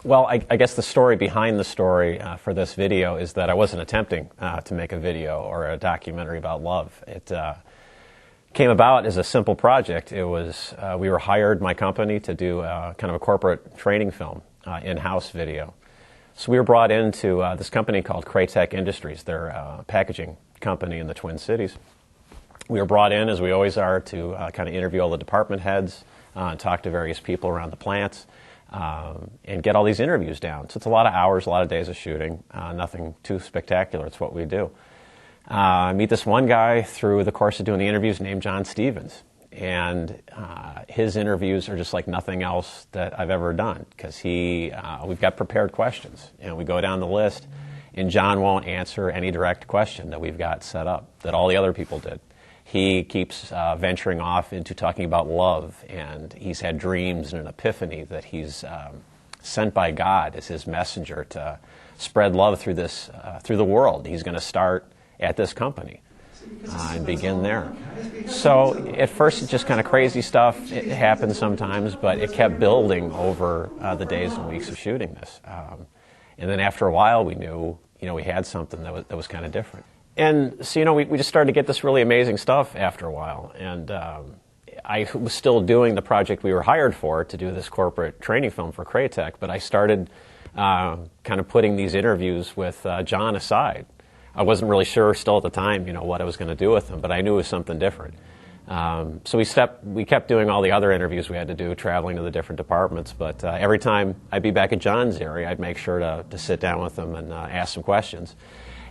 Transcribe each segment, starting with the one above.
Well, I guess the story behind the story for this video is that I wasn't attempting to make a video or a documentary about love. It came about as a simple project. It was, we were hired, my company, to do kind of a corporate training film, in-house video. So we were brought into this company called Craytech Industries. They're a packaging company in the Twin Cities. We were brought in, as we always are, to kind of interview all the department heads, and talk to various people around the plants, and get all these interviews down. So it's a lot of hours, a lot of days of shooting, nothing too spectacular. It's what we do. I meet this one guy through the course of doing the interviews named John Stevens. And his interviews are just like nothing else that I've ever done, because we've got prepared questions. And we go down the list, and John won't answer any direct question that we've got set up, that all the other people did. He keeps venturing off into talking about love, and he's had dreams and an epiphany that he's sent by God as his messenger to spread love through the world. He's going to start at this company and begin there. So at first it's just kind of crazy stuff. It happens sometimes, but it kept building over the days and weeks of shooting this. And then after a while we knew, we had something that was kind of different. And so, we just started to get this really amazing stuff after a while. And I was still doing the project we were hired for, to do this corporate training film for Craytech, but I started kind of putting these interviews with John aside. I wasn't really sure still at the time, what I was going to do with them, but I knew it was something different. So we kept doing all the other interviews we had to do, traveling to the different departments, but every time I'd be back at John's area, I'd make sure to sit down with him and ask some questions.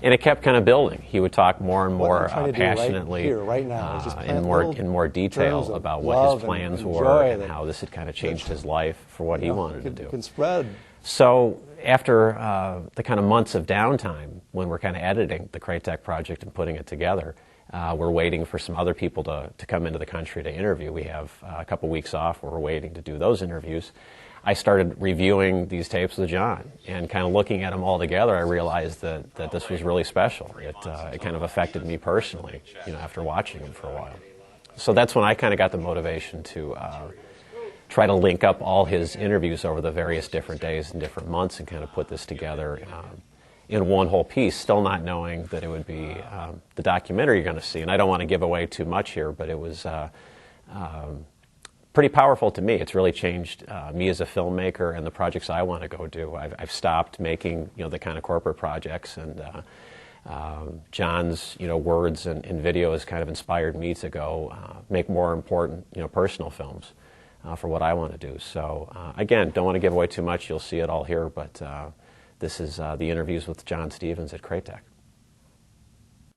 And it kept kind of building. He would talk more and more passionately, right now, in more detail about what his plans were and how this had kind of changed his life for what he wanted to do. Can spread. So after the kind of months of downtime, when we're kind of editing the Craytech project and putting it together, we're waiting for some other people to come into the country to interview. We have a couple weeks off where we're waiting to do those interviews. I started reviewing these tapes with John, and kind of looking at them all together, I realized that this was really special. It kind of affected me personally, after watching them for a while. So that's when I kind of got the motivation to try to link up all his interviews over the various different days and different months, and kind of put this together in one whole piece, still not knowing that it would be the documentary you're going to see. And I don't want to give away too much here, but it was pretty powerful to me. It's really changed me as a filmmaker and the projects I want to go do. I've stopped making the kind of corporate projects, and John's words and video has kind of inspired me to go make more important personal films for what I want to do. So again, don't want to give away too much. You'll see it all here, but this is the interviews with John Stevens at Craytech.